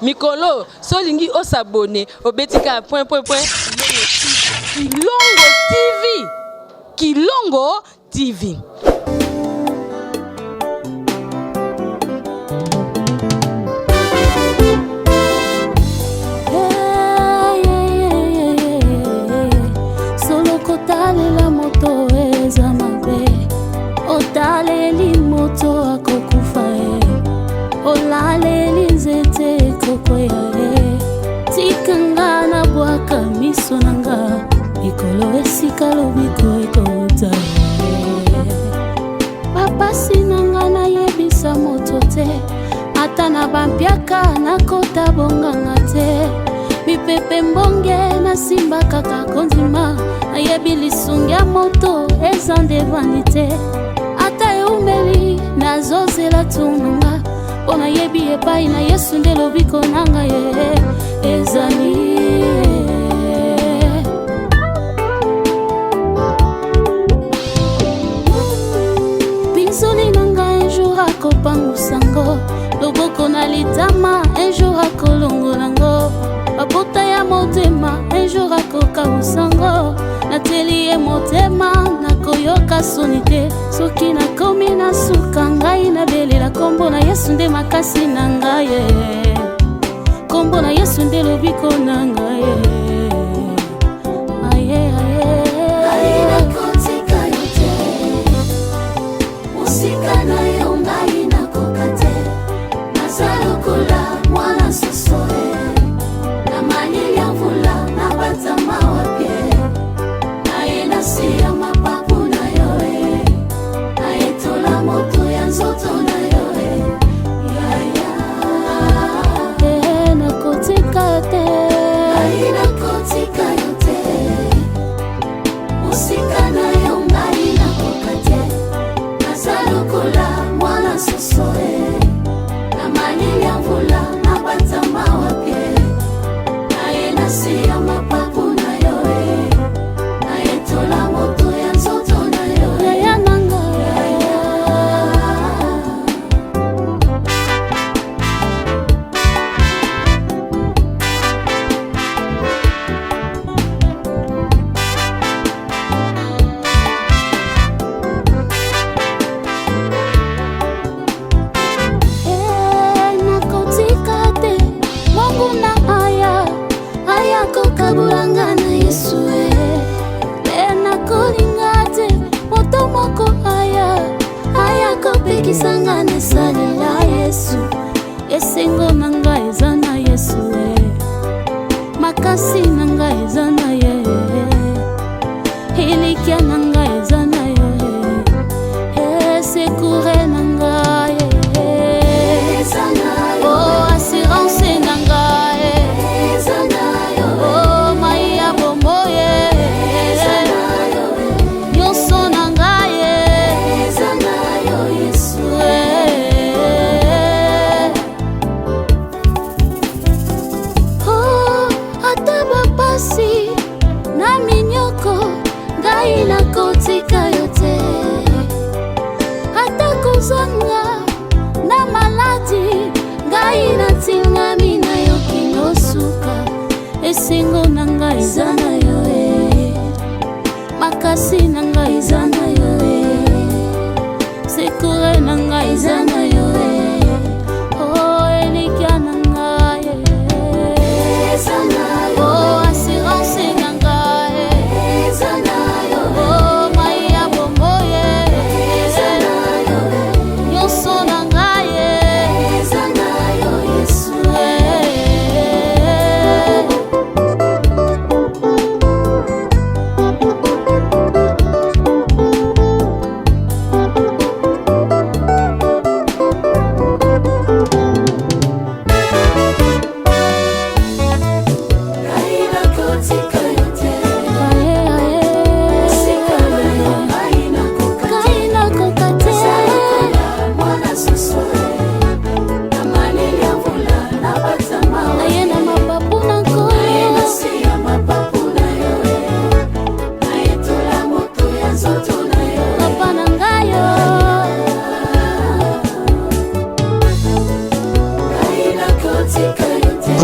mikolo solingi o s'abonner au betika point Kilongo TV. Kilongo TV. La moto eza mabe otaleli moto akokufa olaleli nzete kokoya tikanga na bwaka miso nanga mikolo esika lobiko ekota papasi nanga na yebisa moto te ata na bampiaka na kota bonganga te mipepe mbonge na simba kaka kondima ayebi lisungia moto ezande vanite ata eumeli nazozela tunanga pona yebi epai na Yesu nde lobiko nanga ye ezali pinzoli nanga un jour akopangusango loboko na litama un jour akolongolango babota ya motema un jour akokausango nateli motema nakoyoka soni te soki nakomi na suka ngai nabelela kombo na Yesu nde makasi na ngai kombo na Yesu nde lobiko na ngai aye alina kotika yote musika na yo ngai nakokate nazalokola mwana sosoe na mali ya mvula na batama wapye siya mapapu na yoe aetola moto ya nzoto na yoe nakotika te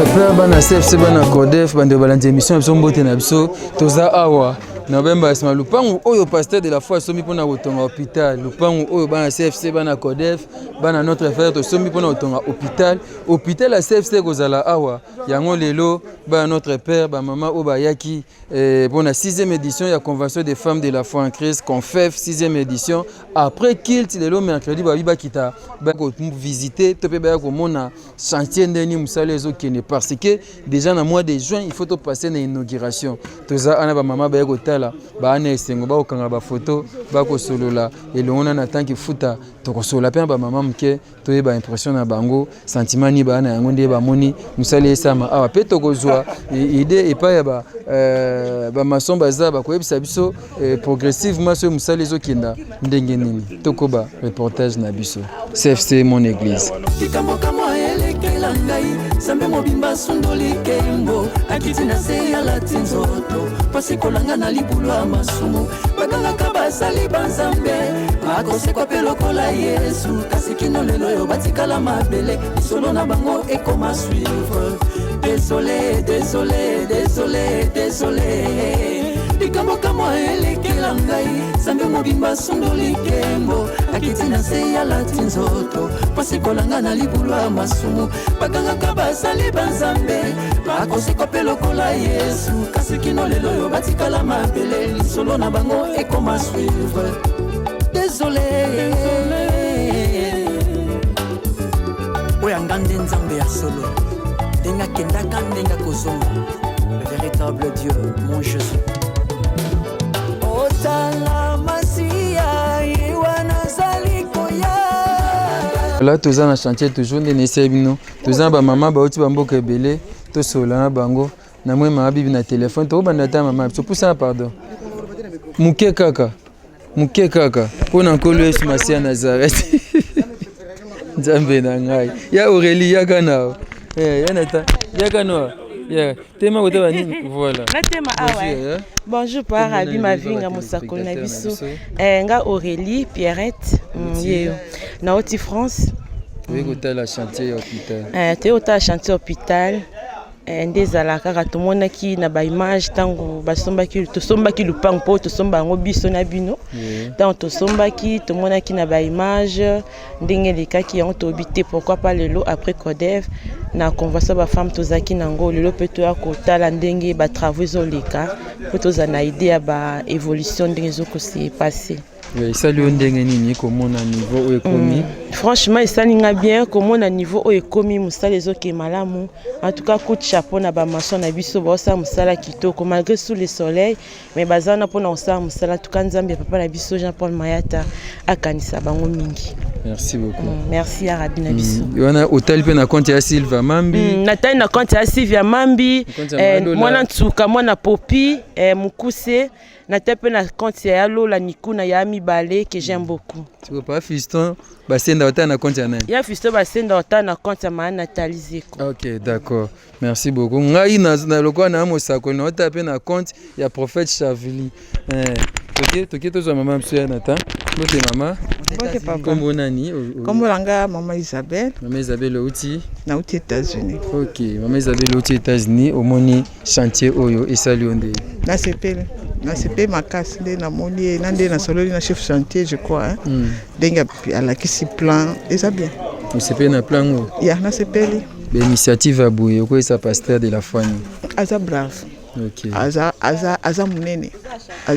notre père bana CFC bana CODEF bande balandi émission biso mbote na biso toza awa na bemba sima lupangu oyo pasteur de la foi somi pona kotonga hôpital lupangu oyo bana CFC bana CODEF bana notre frère to somi pona kotonga hôpital à CFC kozala awa yango lelo bana notre père ba mama o bayaki pona 6e édition ya convention des femmes de la foi en Christ CONFEF 6e édition après kilt lelo mercredi ba kita ba ko visiter to pe ba ko mona chantier ndeni musale zo kene parce que déjà na mois de juin il faut to passer na inauguration toza ana ba mama ba ko tala ba ana esengo ba okanga ba photo ba ko solola elongona na tanki futa to ko solola pe ba mama mke to ye ba impression na bango sentiment ni ba na yango nde ba moni musale esama awa pe to ko zwa idée epa ya ba mason baza ba ko yebisa biso progressivement so musale zo kenda ndenge nini tokoba reportage na biso CFC mon église Sambe mobimba sundoli kembo akitina se ya latinzoto pasi kolanga na libulo ya masumu baganga kabasali banzambe akose kwa pelokola Yesu kasi kino lelo yo batikala mabele solo na bango ekoma suivre désolé désolé désolé désolé likambo kamo elekela ngai sambe mobimba sundoli kembo akitina se ya latinzoto pasi kolanga na libulo ya masumu baganga kabasali banzambe bakose kopelokola Yesu kasi kino lelo yo batikala mabele lisolo na bango ekoma suivre désolé oya ngande nzambe ya solo denga kendaka ndenga kozonga le véritable Dieu mon Jésus otala masia iwana zalikoya. Là toza na chantier toujours ndene sebino toza ba mama ba oti bamboka ebele to sola na bango na mwe ma bibi na téléphone to banda ta mama so pousa pardon muke kaka pona nkolo Yesu Masia Nazareth Nzambe na ngai ya Aurélie ya kana ya nata ya kana ya tema kote bani voilà na tema awa bonjour par abi mavinga musako na biso nga Aurélie Pierrette yeyo na oti France oui kotala chantier hôpital te ota chantier hôpital ndezala kaka tomonaki na ba image tango tosombaki lupango po tosomba yango biso na bino tango tosombaki tomonaki na ba image ndenge lekaki yango tobite pourquoi pas lelo après CODEF na convention ba femme tozaki nango lelo pe to ya kotala ndenge ba travaux ezoleka po tozana na idée ya ba évolution ndenge ezokose passer. Oui, ça lui ndenge nini komona niveau ekomi franchement ça ninga bien komona niveau ekomi musala ezoke malamu en tout cas coup de chapeau na ba maçon na biso ba sa musala kitoko malgré sous le soleil mais bazana pona osala musala tout cas nzambe papa na biso Jean-Paul Mayata akanisa bango mingi. Merci beaucoup. Merci à Rabi na biso. Yona hotel pe na compte ya Sylvia Mambi. Na taille na compte ya Sylvia Mambi mwana Tsuka mwana Popi Mukuse na tepe na compte ya Lola Nikuna ya Mibale que j'aime beaucoup. Tu vois pas fiston basenda ota na compte ya nani? Ya fiston basenda ota na compte ya Maana Nathalie Zeko. OK, d'accord. Merci beaucoup. Ngai na lokwa na mosako na ota pe na compte ya prophète Chavili. Toke to zo mama msuya nata. Bote mama. Bote papa. Kombo nani? Kombo langa mama Isabelle. Mama Isabelle outi na outi États-Unis. OK, mama Isabelle outi États-Unis omoni chantier oyo esali onde. Na CP makasi nde na moni na nde na sololi na chef chantier je crois hein. Denga ala kisi plan eza bien. Mu CP na plan ngo. Ya na CP L'initiative à Bouye, quoi ça pasteur de la foi. Aza brave. OK. Aza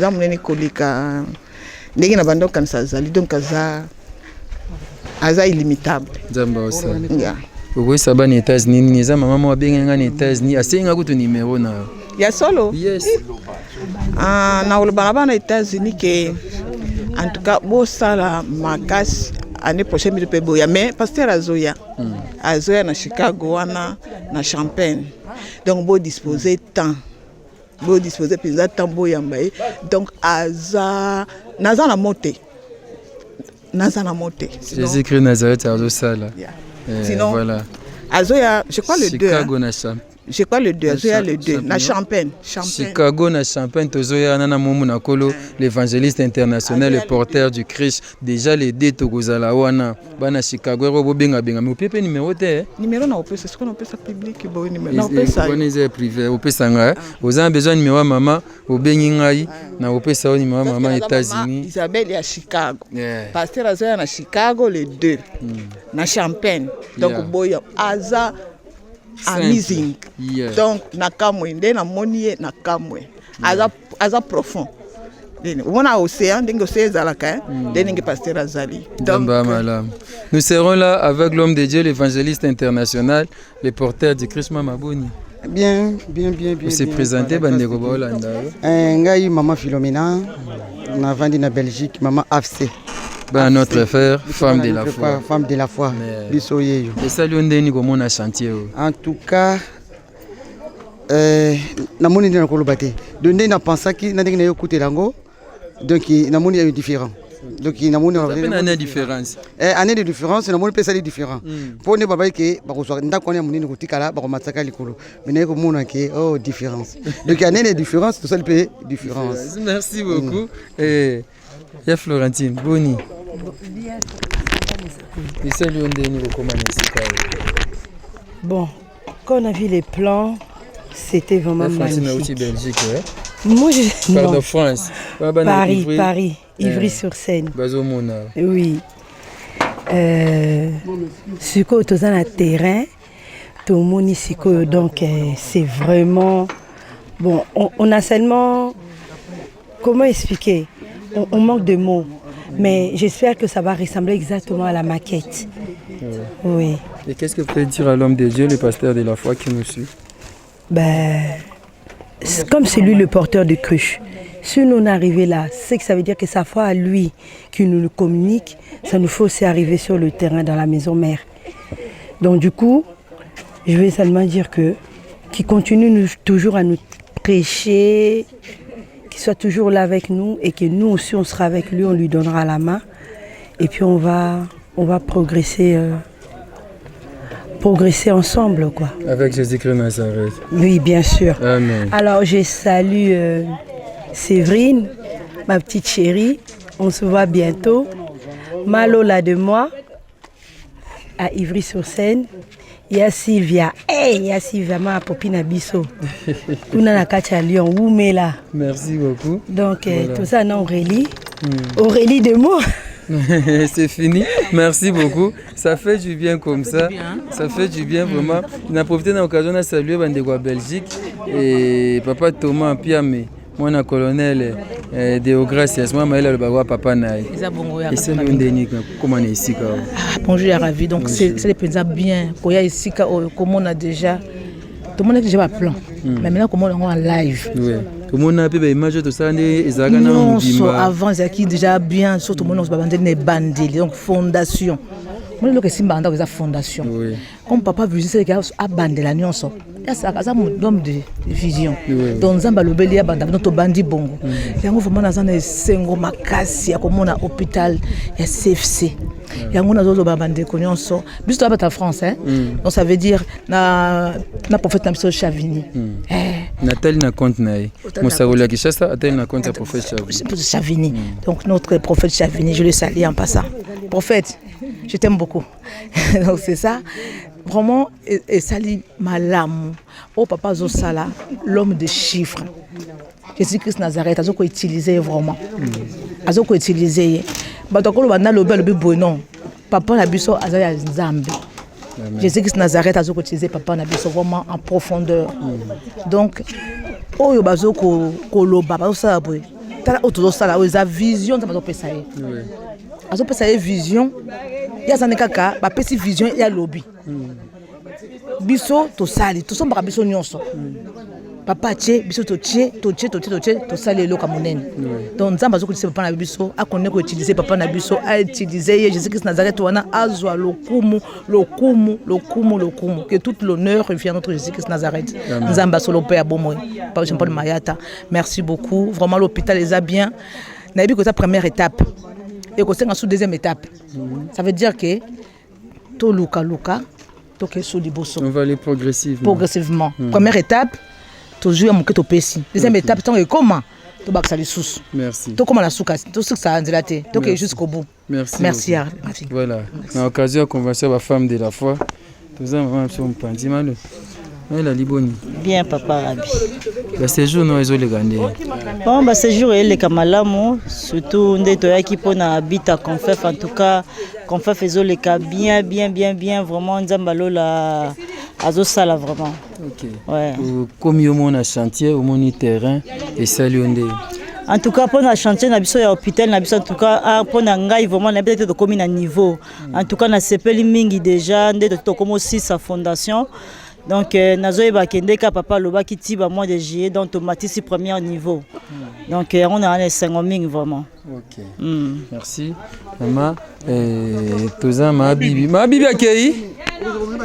munene kolika ndenge na bando kanisa zali donc aza illimitable. Nzamba osa. Ya. Pourquoi ça ba na États-Unis ni za mama mo benga na États-Unis asenga kutu numéro na. Ya solo? Yes. Na olobanga na États-Unis que en tout cas bo sala makasi année prochaine il peut boya mais pasteur azoya na Chicago wana na Champagne donc bo disposer temps pisa temps boya mbaye donc naza na moté Jésus-Christ Nazareth azo sala sinon voilà Azoya, je crois le 2. Chicago na Champagne. Je crois le 2, Azoya le 2. Na Champagne. Chicago na Champagne, Tozoya nana momu na kolo, l'évangéliste international, le porteur du Christ. Déjà les deux Togozala wana, bana Chicago robo benga benga. Mais au pied numéro te. Numéro na opesa, c'est qu'on appelle ça public bon numéro. Na opesa. On est privé, opesa nga. Vous avez besoin numéro maman, au bengi ngai, na opesa au numéro maman États-Unis. Isabelle est à Chicago. Pasteur Azoya na Chicago le 2. Na Champagne. Donc boya Aza amazing. Donc nakamwe nde na moni na kamwe. Aza profond. On a océan, dingue océan zalaka, dingue pasteur Azali. Donc nous serons là avec l'homme de Dieu, l'évangéliste international, le porteur du Christ Mamaboni. Bien. Vous se présentez bandeko ba Hollanda. Ngai maman Philomena, na vandi na Belgique, maman AFC. Notre frère, femme de la foi. Femme de la foi. Bisoyeyo. Et salut ndeni comme on chantier. En tout cas, na moni ndena koloba te. Donc ndena pensa ki na ndenge na yo kutelango. Donc na moni est différent. Donc na moni on a une différence. Année de différence, na moni pesa différent. Pour ne baba ke ba ko so ndako na moni ko tikala ba ko matsaka likolo. Mais na ko mona ke différence. Donc année de différence, tout ça le pays différence. Merci beaucoup. Et ya Florentine, boni. Bon, quand on a vu les plans, c'était vraiment magnifique. Belgique, moi, je... Pardon, France. Paris, Ivry-sur-Seine. Oui. Ce qu'on est dans le terrain, tout le monde ici, donc c'est vraiment... Bon, on a seulement... Comment expliquer? On manque de mots. Mais j'espère que ça va ressembler exactement à la maquette. Oui. Et qu'est-ce que vous pouvez dire à l'homme de Dieu, le pasteur de la foi qui nous suit? Comme c'est lui le porteur de cruche. Si nous on est arrivé là, c'est que ça veut dire que sa foi à lui qui nous le communique, ça nous faut aussi arriver sur le terrain dans la maison mère. Donc du coup, je vais seulement dire qu'il continue toujours à nous prêcher, qu'il soit toujours là avec nous et que nous aussi on sera avec lui, on lui donnera la main et puis on va progresser ensemble quoi. Avec Jésus-Christ Nazareth. Oui, bien sûr. Amen. Alors je salue Séverine, ma petite chérie, on se voit bientôt. Malo là de moi à Ivry-sur-Seine. Il y a Sylvia, ma popine Abisso. On a la carte à Lyon, Oumela. Merci beaucoup. Donc voilà. Tout ça, non, Aurélie. Aurélie de mots. C'est fini. Merci beaucoup. Ça fait du bien comme ça. Ça fait du bien vraiment. On a profité de l'occasion de saluer Bandegwa Belgique et papa Thomas Piamé. Moi, un colonel de Gracias. Moi, je suis papa Naï. Et c'est le dernier. Comment on est ici? Bonjour, ravi. Donc, c'est le président bien. Quand il y a ici, comme on a déjà. Tout le monde a déjà un plan. Mais maintenant, comment on est en live? Oui. Tout le monde a des images de ça. Non, avant, il déjà bien. Surtout, tout le monde a des bandits. Donc, fondation. Moi, je suis une fondation. Comme papa veut dire que a bandé la nuance. Il y a un homme de vision. Donc, nous avons le notre bandit bongo. Il y a vraiment un sengo makasi, comme on a hôpital, il y a CFC. Il y a un autre bandit connu en so. Juste en France, donc ça veut dire na prophète Namso Chavini. Nathalie na compte naï. Moussaoula Kishasa, Nathalie na compte prophète Chavini. Donc notre prophète Chavini, je le salue en passant. Prophète, je t'aime beaucoup. Donc c'est ça. Vraiment, et sali malamu. Oh papa Zosala, l'homme de chiffres. Jésus-Christ Nazareth, a ko utiliser vraiment. A ko utiliser. Batokolo bana lobe bon. Papa na biso azaya Nzambe. Jésus-Christ Nazareth a ko utiliser papa na biso vraiment en profondeur. Donc oyo bazo ko loba bazo sala boy. Tala oto sala oza vision za bazo pesa ye. Azo pesa ye vision. Ya zane kaka ba pesi vision ya lobby. Biso to sali to somba biso nyonso. Papa tché biso to sali lo kamonene. Donc nzamba zo ko utiliser papa na biso a connaît ko utiliser papa na biso a utiliser Jésus-Christ Nazareth wana azwa lokumu que tout l'honneur revient à notre Jésus-Christ Nazareth. Nzamba solo père bomoy. Papa Jean-Paul Mayata. Merci beaucoup. Vraiment l'hôpital les a bien. Na bi ko ta première étape. Et qu'on sait en sous deuxième étape. Ça veut dire que tout Luka, toke so liboso. On va aller progressivement. Première étape, toujours à mon keto pesi. Deuxième étape, tant que comment to baksa les sous. Merci. To comment la souka, to ce que ça a dilaté. Donc jusqu'au bout. Merci. Merci. Voilà. À l'occasion de la convention de la femme de la foi, tout ça vraiment sur un pandi malo. La Liboni. Bien papa Rabi. Le séjour non les gandé. Bon bah séjour les kamalamo surtout ndeto yaki pona habita confef en tout cas confef ezo les ka bien vraiment nzambalo la azo sala vraiment. OK. Ouais. Comme yo mon chantier au mon terrain et salionde. En tout cas, pour le chantier, na biso ya hôpital, na biso en tout cas, pour ngai vraiment, na peut-être de commune à niveau. En tout cas, na sepeli mingi déjà, nde to comme aussi sa fondation. Donc, nazo eba kende ka papa loba ki tiba mois de juillet, donc automatique premier niveau. Donc, on a un 5 mingi vraiment. OK. Merci. Maman, toza ma bibi. Ma bibi akei.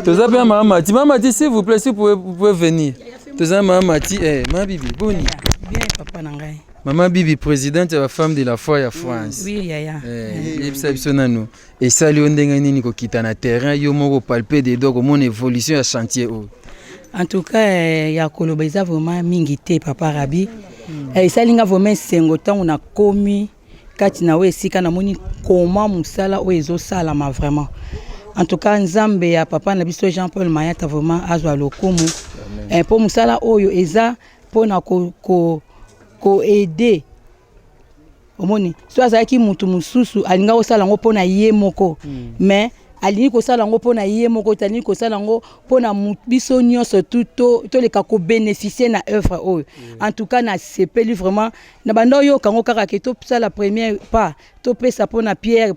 Toza bien maman Mati. Maman Mati, s'il vous plaît, si vous pouvez venir. Toza maman Mati, ma bibi, boni. Bien papa nangai. Maman Bibi, présidente de la femme de la foi à France. Oui, yaya. Et ça, on a quitté le terrain, il y a palpé des doigts, mon évolution à chantier. En tout cas, il y a vraiment mingité, papa Rabi. Et ça, il y a vraiment 5 ans, on a commis, quand on a aussi, comment musala ou ezo sala ma vraiment. En tout cas, Nzambe ya papa Nabiso Jean-Paul Mayata vraiment azwa lokumu. Et pour musala oyo eza pour na ko aider omoni so azaki mutu mususu alinga osala ngo pona ye moko mais alingi ko sala ngo pona ye moko tani ko sala ngo pona biso nyonso to leka ko bénéficier na œuvre oyo en tout cas na sepeli vraiment na bando yo kango kaka ke to sala premier pas to pesa pona Pierre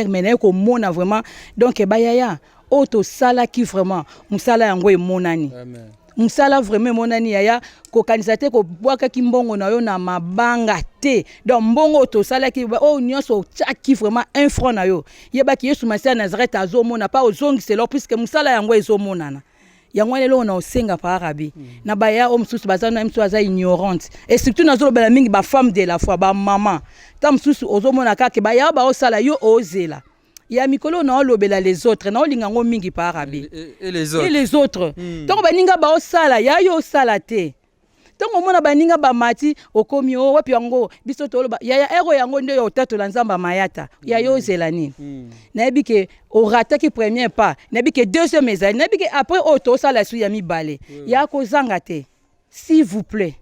mais na ko mona vraiment donc bayaya auto sala ki vraiment musala yango e monani. Amen. Musala vraiment monani yaya ko kanisate ko bwaka kimbongo na yo na mabanga te donc mbongo to sala ki o nyonso chaki vraiment un franc na yo yeba ki Yesu Masia Nazareth azomona pa ozongi c'est là puisque musala yango ezomonana yango lelo na osenga pa Arabi na baya o msusu bazana msusu aza ignorante et surtout nazo bela mingi ba femme de la foi ba maman ta msusu ozomona kaka baya ba osala yo ozela. Il y a mikolo na olobela les autres na olinga ngo mingi pa Arabi et les autres donc baninga ba osala ya yo osala te donc mona baninga ba mati okomi o wapi yango biso to loba ya ero yango nde yo tato la nzamba mayata ya yo zelani na bike o rata ki premier pas na bike deuxième ezali na bike après auto sala su ya mibale ya ko zanga te s'il vous plaît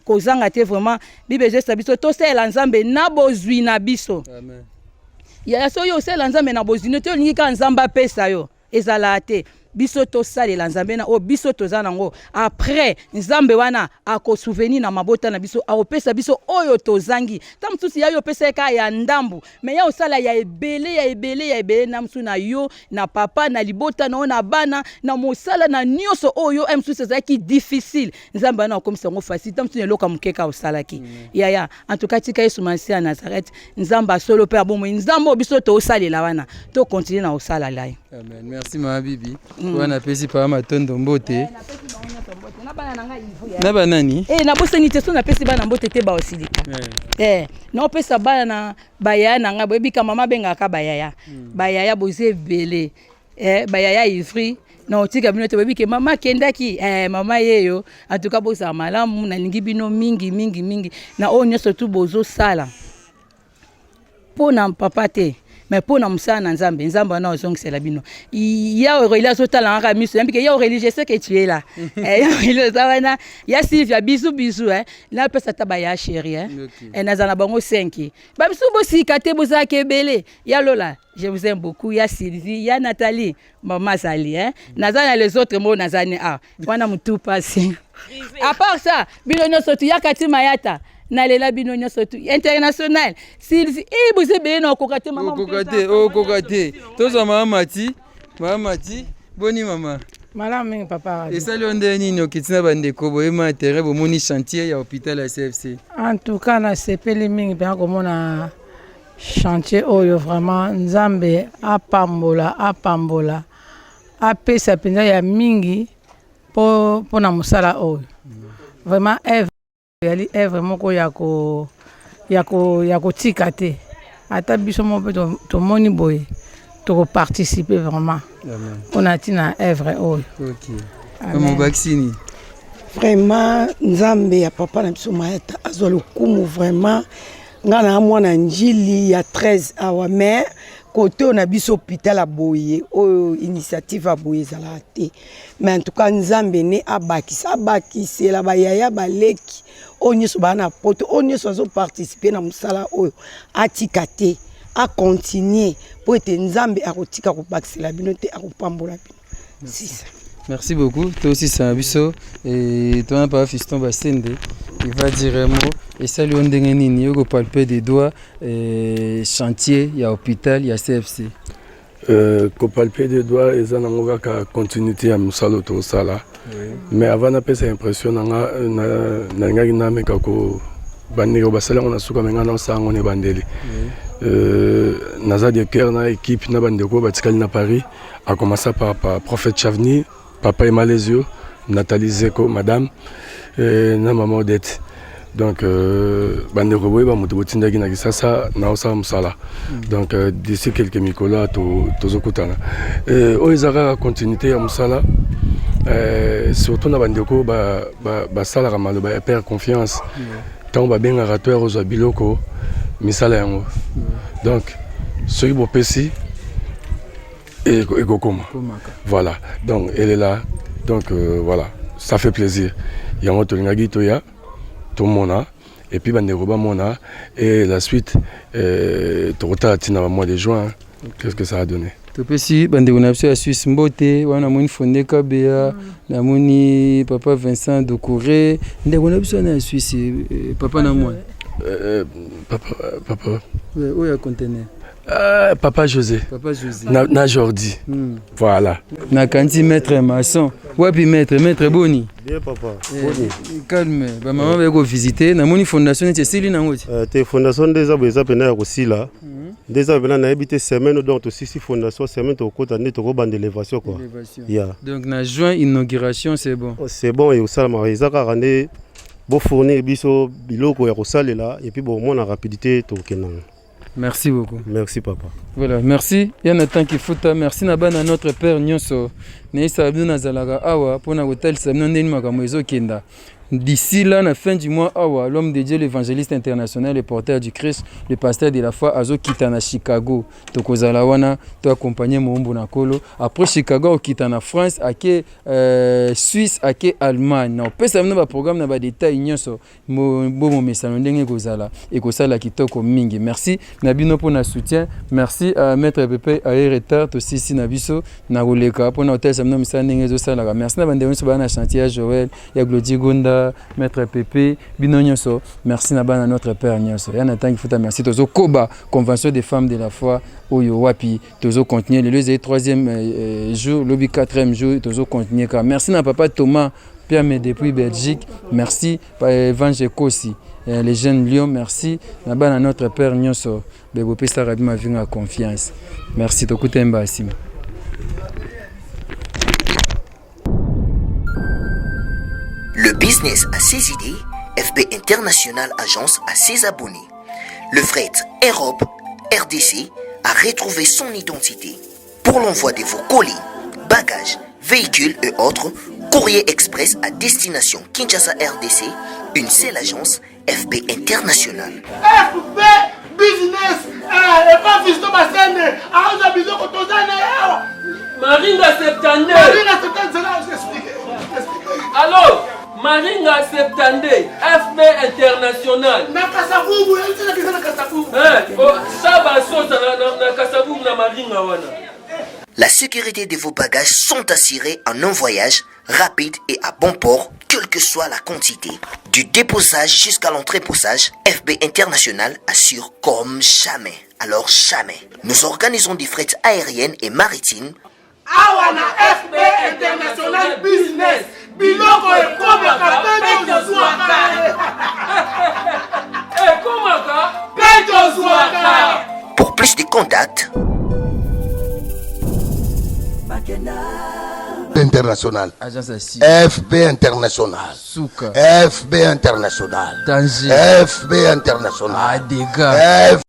ko zanga te vraiment bibe je sabiso to sala nzambe na bozwi na biso. Amen. Ya so yo sela nzambe na bozino te olingi ka nzamba pesa yo ezala te biso to sale la nzambe na o biso to zanango après nzambe wana ako souvenir na mabota na biso a opesa biso oyo to zangi tam tusi ya yo pesa ka ya ndambu mais ya osala ya ebele na msu na yo na papa na libota na bana na mosala na nyoso oyo msu c'est ça qui difficile nzambe na comme ça ngo facile tam tusi loka mukeka osala ki ya en tout cas tika Yesu Masia Nazareth nzamba solo père bon nzambo biso to osala la wana to continuer na osala la. Amen. Merci ma bibi. Wana pesi pa matondo mbote. Na banani? Na bosani te so na pesi bana mbote te ba osilika. Na pesa bana na bayaya na nga boyebi ka mama benga ka bayaya. Bayaya boze belé. Bayaya ivri. Na otika bino te boyebi ke mama kendaki mama yeyo en tout cas bosa malamu na lingi bino mingi na onyo surtout bozo sala. Pona papa te. Mais pour nous ça nzambe na ozong c'est la bino ya relation tala nga miso yambike ya religieux c'est que tu es là il zawana ya Sylvia bisou na pesa tabaya chérie et nazana bango 5 ba bisu bosi kate boza kebele ya Lola je vous aime beaucoup ya Sylvie ya Nathalie maman Zali nazana les autres mots nazane wana mutu passé à part ça bino nyoso tu ya kati mayata na lela bino nyoso tu international Sylvie boze bele na kokate maman kokate tozo maman Mati boni maman malamu papa et ça londe nini okitina bandeko boyema terrain bomoni chantier ya hôpital ya CFC en tout cas na sepeli mingi bien komona chantier oyo vraiment nzambe apambola apesa penza ya mingi po na musala oyo vraiment yali vraiment ko ya ko tika te ata biso mo to moni boye tokoparticipe vraiment mpona ntina œuvre oyo. Maman Baxini. Vraiment nzambe ya papa na biso Mayata azwa lokumu vraiment nga na mwana njili ya 13 awa mais côté on a biso hôpital à boye o initiative à boye zala te mais en tout cas nzambe ne abakisi la bayaya baleki onyeso bana poto onyeso azo participer na musala oyo atika te a continuer pour être nzambe akotika ko bakisi la bino te akopambola bino. C'est ça. Merci beaucoup. Toi aussi, c'est un biseau. Et toi, pas fiston Bassende. Il va dire un mot. Et ça, lui, on dégaine, il faut palper des doigts. Chantier, il y a hôpital, il y a CFC. Ko palper des doigts, et ça, on va continuer à nous saluer tout ça là. Mais avant d'après, c'est impressionnant. Na me kako bandeko basala on a suka menga na sango ne bandeli. Naza de cœur na équipe na bandeko batikali na Paris a commencé par Prophète Chavni. Papa et Malaisio, Nathalie Zeko, madame, na maman Odette. Donc, bande roboé, ba mutu botinda gina gisasa na osa musala. Donc, d'ici quelques mikola to zokutana. Oizara continuité ya musala. Surtout na bandeko ba sala ramalo ba perdre confiance. Tant ba benga ratoire aux biloko misala yango. Donc, ce qui bopesi et Gokoma. Voilà, donc elle est là, donc voilà, ça fait plaisir. Il y a un autre Toya, tout mona, et puis Banderoba mona, et la suite, Torota Tina mois de juin, qu'est-ce que ça a donné? Topesi Banderonapsi à Suisse Mbote, on a mon fondé Kabea, na moni papa Vincent Doucouré, Banderonapsi à Suisse, papa na moi. Papa. Où est le conteneur? Papa José. Papa José. Na Jordi. Voilà. Na kanti maître maçon. Wapi maître Boni. Bien papa. Calme. Ba maman va go visiter na moni fondation et sili na ngoti. Te fondation déjà beza pena ya kosila. Déjà bena na habité semaine donc aussi si fondation semaine to kota ne to ko bande élévation quoi. Yeah. Donc na juin inauguration c'est bon. C'est bon et osala ma ezaka rande bo fournir biso biloko ya kosalela et puis bon mon en rapidité to kenan. Merci beaucoup. Merci papa. Voilà, merci. Yanatan Kifuta, merci Nabana notre père Nyonso. Neisa Abduna Zalaga Awa, pour na hotel Samnon Magamozo Kenda. D'ici là, à la fin du mois, Awa, l'homme de Dieu, l'évangéliste international, le porteur du Christ, le pasteur de la foi, Azo Kitana Chicago. Toko Zalawana, to accompagné Mombo Nakolo. Après Chicago, Kitana France, Ake Suisse, Ake Allemagne. On peut savoir un programme dans les détails, Nyonso, Bomo Messalondenge Gozala, et Gozala Kitoko Mingi. Merci, Nabino pour notre soutien. Merci à Maître Pepe, à Eretar, aussi si Nabiso, Naroleka, pour notre hôtel Samnon Messalondenge Gozala. Merci Nabandéon sur le chantier, Joël, Yaglodi Gonda. Maître Pépé, Bino Nyonso, merci à notre père Nyonso. Yanatan Kifuta, merci. Tozo Koba, Convention des femmes de la foi, Oyo Wapi, Tozo continue. Le 3e jour, le 4e jour, Tozo continue. Merci à papa Thomas, Pierre depuis Belgique. Merci, Evangé Kossi, les jeunes Lyon. Merci à notre père Nyonso. Bébopé Sarabima avec ma confiance. Merci, Tokutemba Asim. Le business a ses idées, FB International Agence a ses abonnés. Le fret Europe, RDC, a retrouvé son identité. Pour l'envoi de vos colis, bagages, véhicules et autres, courrier express à destination Kinshasa RDC, une seule agence, FB International. FB Business, et pas Fiston Bassende, à Azabizo Kotozane, Maringa Septande. Maringa Septande, c'est là, je t'explique. Alors, Maringa Septande, FB International. Na Kasavubu, elle sait que c'est na Kasavubu. Ça va sauter na Kasavubu na Maringa wana. La sécurité de vos bagages sont assurées en un voyage rapide et à bon port, quelle que soit la quantité. Du déposage jusqu'à l'entreposage, FB International assure comme jamais. Alors jamais. Nous organisons des frettes aériennes et maritimes. Awana FB International Business. Biloko et Komaka, Peto Zouaka. Et Komaka, Peto Zouaka. Pour plus de contacts, International. FB International. Souka. FB International. Danger. FB International. Ah, des gars.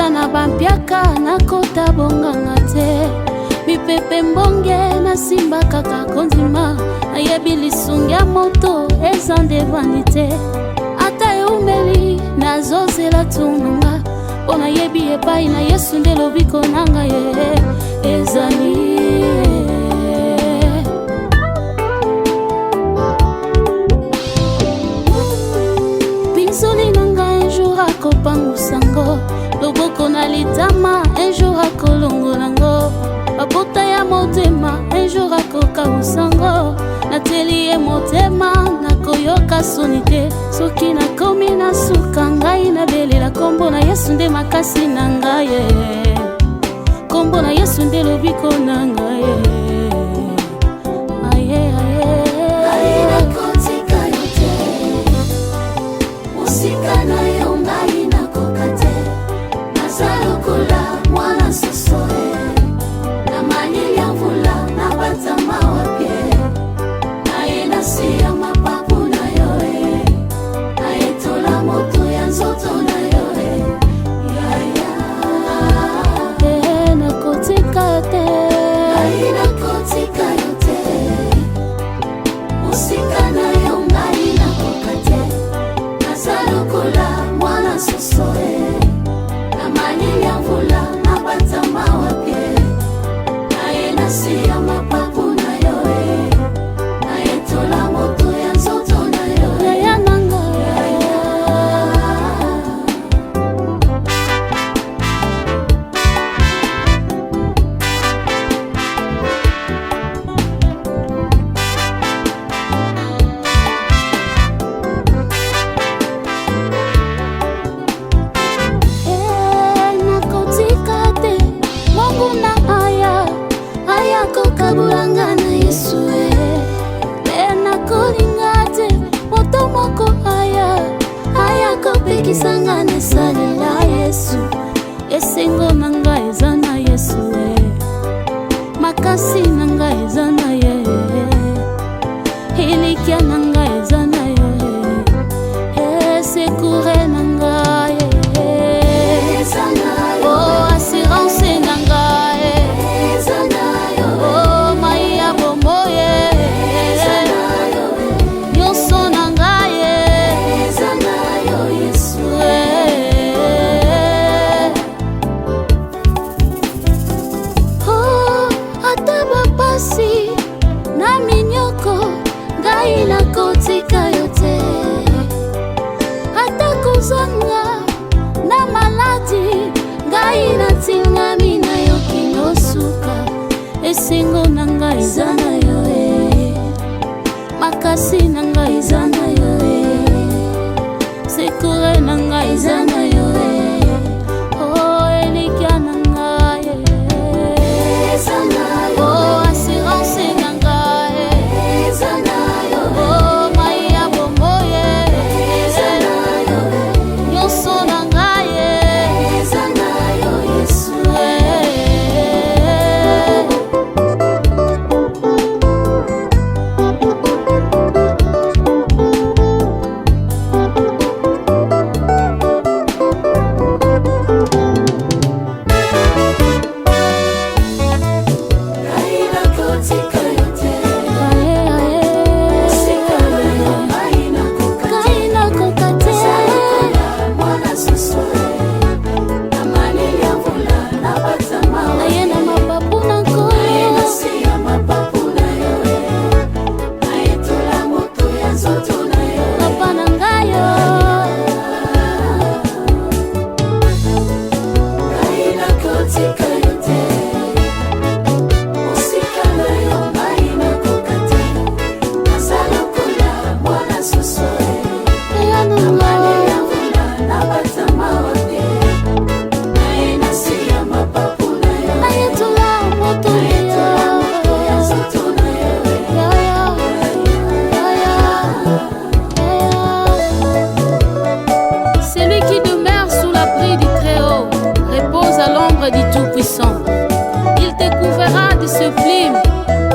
ata na bampiaka nakota bonganga te mipepe mbonge nasimba kaka kondima nayebi lisungi ya moto eza nde vanité ata eumeli nazozela tunanga mpo nayebi epai na Yesu nde lobiko nanga ye ezali pangusango loboko na litama un jour akolongolango babota ya motema un jour akokausango nateli ye motema nakoyoka soni te soki nakomi na suka ngai nabelela kombo na Yesu nde makasi na ngai kombo na Yesu nde lobiko na ngai aye aye nakotika yote musika na yo ngai nakokate nazalukola mwana sosoe na manyeli ya mvula na batama wapye naye nasiya mapapu na yoe naetola moto ya nzoto na yoe yaya nakotika te ngai nakotika yo te musika na yo ngai nakokate nazalukola mwana sosoe na manyeli ya mvula na batama wapye naye nasiya mapapu na yoe naetola moto ya nzoto na yoe yaya nanga kokabulanga na Yesu pena kolinga te moto moko aya kopekisanga na salela Yesu esengo nanga eza na Yesu makasi nanga eza na ye ilikia nanga eza na ye sekure nanga eza na yo assurance nanga nakotika yo te ata kozanga na maladi ngai natingami na yo kino suka esengo nanga eza na yo makasi nanga eza na yo sekure nanga eza na yo elikia nanga eza na yo assurance nanga eza na yo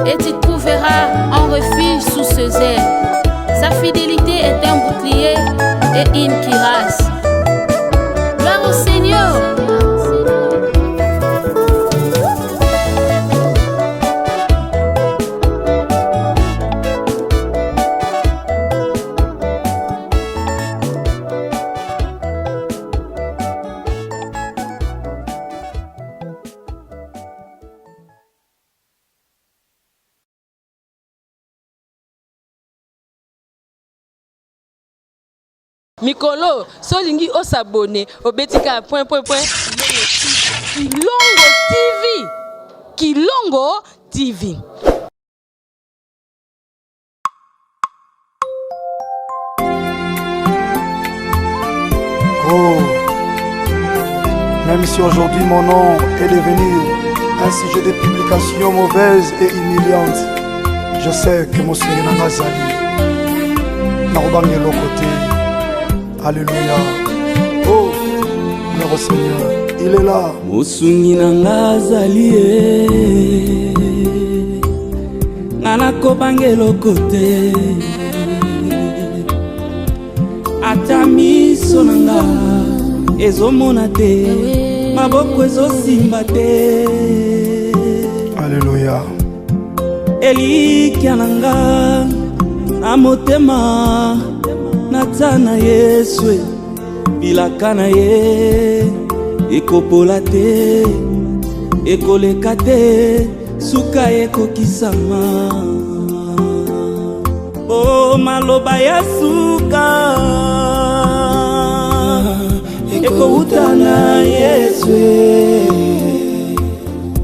et tu trouveras un refuge sous ses ailes. Sa fidélité est un bouclier et une cuirasse. Gloire au Seigneur. Mikolo, solingi o s'abonner au betika point. Kilongo TV. Kilongo TV. Oh, même si aujourd'hui mon nom est devenu un sujet de publication mauvaise et humiliante, je sais que mon Seigneur n'a zali. Narobange l'autre côté. Alléluia. Oh, notre Seigneur, il est là. Mosungi nanga zali nana kobange lokote atami sonanga ezomona te maboko ezosimba te. Alléluia. Elikia nanga na motema natana Yesu bilaka na ye ekopola te ekoleka te suka ekokisama. O maloba ya suka ekouta na Yesu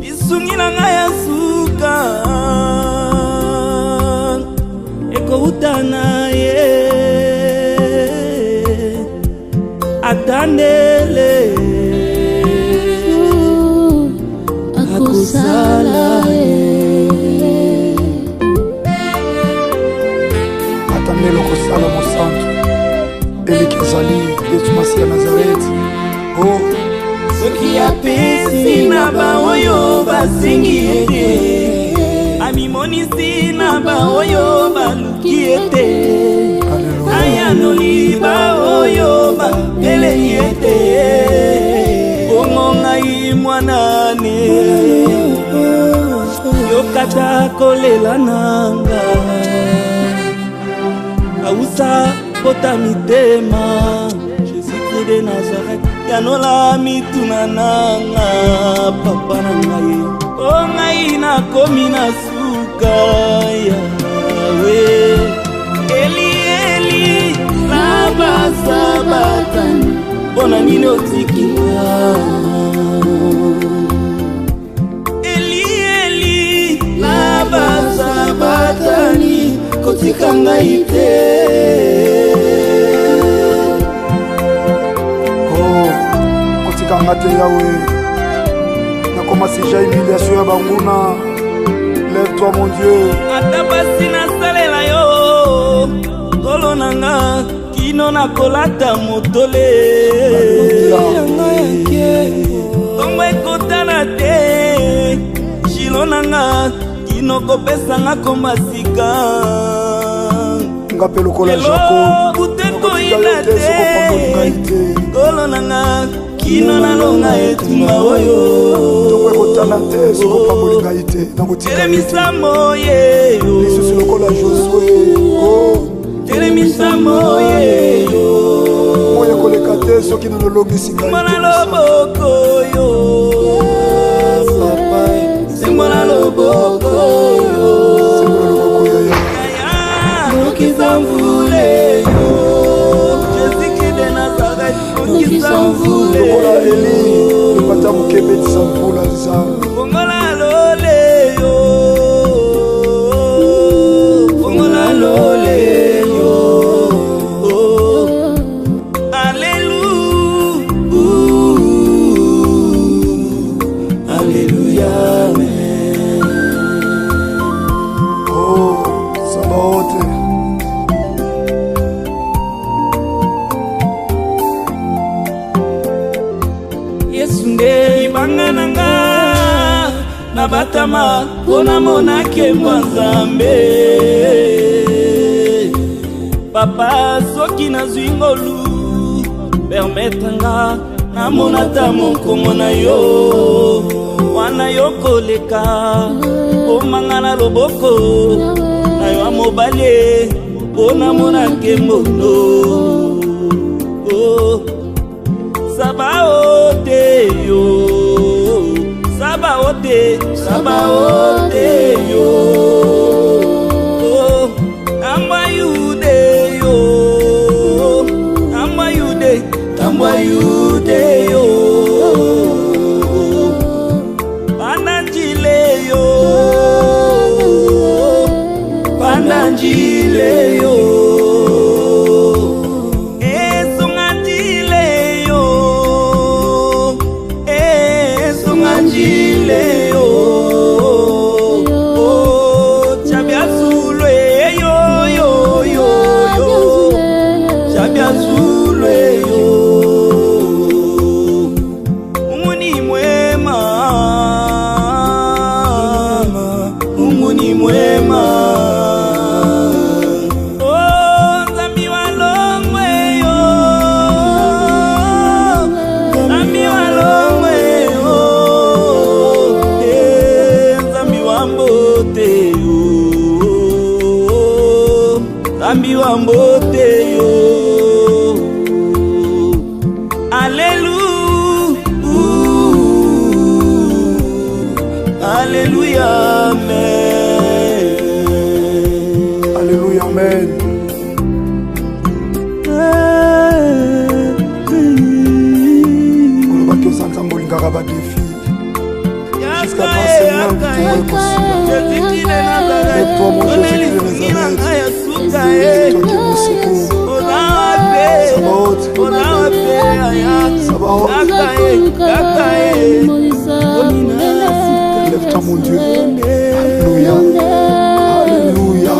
isungi na nga ya suka ekouta na ye atandele akosala atandele akosala mosantu elikezali Yesu Masiya Nazareti. Oh, soki apesi na baoyo basengi ete amimonisi na baoyo baluki ete ayanoli baoyo bapelei ete bongo ngai mwanane yokata kolela nanga ausa pota mitema Jésus de Nazareth yanola mituna nanga papa na ngai o ngai nakomi na suka yawe Eli laba sabatani bona nini otikinga Eli laba sabatani kotikanga ite. oh, kotikanga te yawe nakomasi ja humiliation ya banguna. Lève-toi mon Dieu. Atabasi na salela yo kolo nanga kino na kolata motole tongo ekotana te shilo nanga kino kopesa nga komasika ngape lokola Jacob buteko ina te kolo nanga kino na longa etumba oyo tongo ekotana te sokopambolinga ite telemisa moyeyo lisusu lokola Josué. Oh, telemisa moyeyo moye koleka te soki nanolongisi ngai mwana loboko yo papa sembola loboko yo nokiza mvule yo Jésus de Nazareth nokiza mvule lokola Eli epata mokebetisa mvula nzambe fongola lole yo fongola lole yo. Alléluia, amen. Oh, Sabaoth. Yesu nde ibanga nanga na batama pona monake mwa Nzambe. Papa soki nazwi ngolu permettre nga namona ta mokongo na yo wana yo koleka omanga na loboko na yo mobale pona mona kembono. Oh, Sabaote yo Sabaote Sabaote yo. Oh, Amba yude yo peyo. Alléluia, Alléluia, Amen. Alléluia, Amen. Jusqu'à toi, Seigneur, tout est possible. Et toi, mon Jésus de Nazareth, c'est toi qui nous secours. Sabaoth, lève-toi, mon Dieu. Alléluia, Alléluia.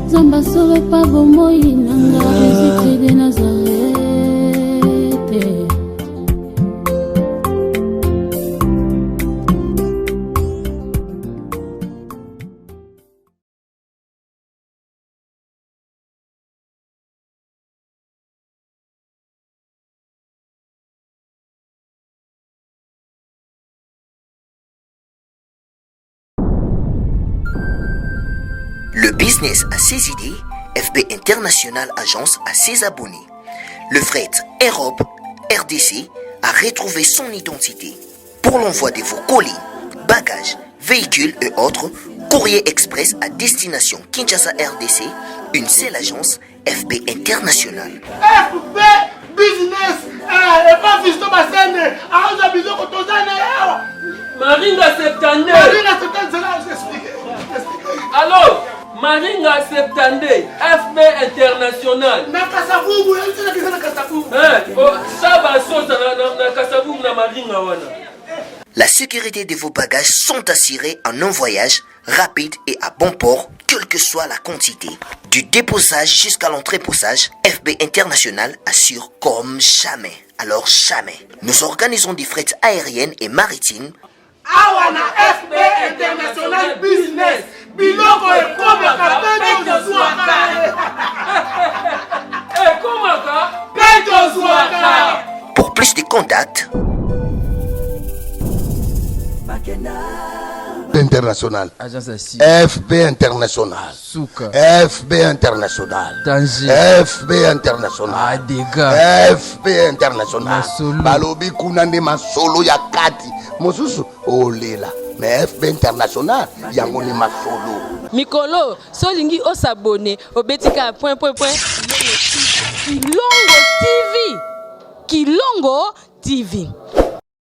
Zamba solo pa bomoi nanga Jésus de Nazareth. Le business a ses idées, FB International Agence a ses abonnés. Le fret Europe, RDC, a retrouvé son identité. Pour l'envoi de vos colis, bagages, véhicules et autres, courrier express à destination Kinshasa RDC, une seule agence, FB International. FB Business, et pas Fiston Bassene, Aouza Bizoko Tozane. Maringa Septande. Maringa Septande, c'est là, je t'explique. Alors, Maringa Septande, FB International. Na Kasavubu, il y a une na Kasavubu. Ça va sauter na Kasavubu na Maringa wana. La sécurité de vos bagages sont assurées en un voyage rapide et à bon port, quelle que soit la quantité. Du déposage jusqu'à l'entreposage, FB International assure comme jamais. Alors jamais. Nous organisons des frettes aériennes et maritimes. Awana FB International Business. Biloko ekomaka peto zwaka. Ekomaka peto zwaka. Pour plus de contacts, International. FB International. Souka. FB International. Danger. FB International. Adega. FB International. Balobi kunande masolo ya kati. Mosusu olela. Mais FB International yango ni masolo. Mikolo, solingi osabone obetika point. Kilongo TV. Kilongo TV.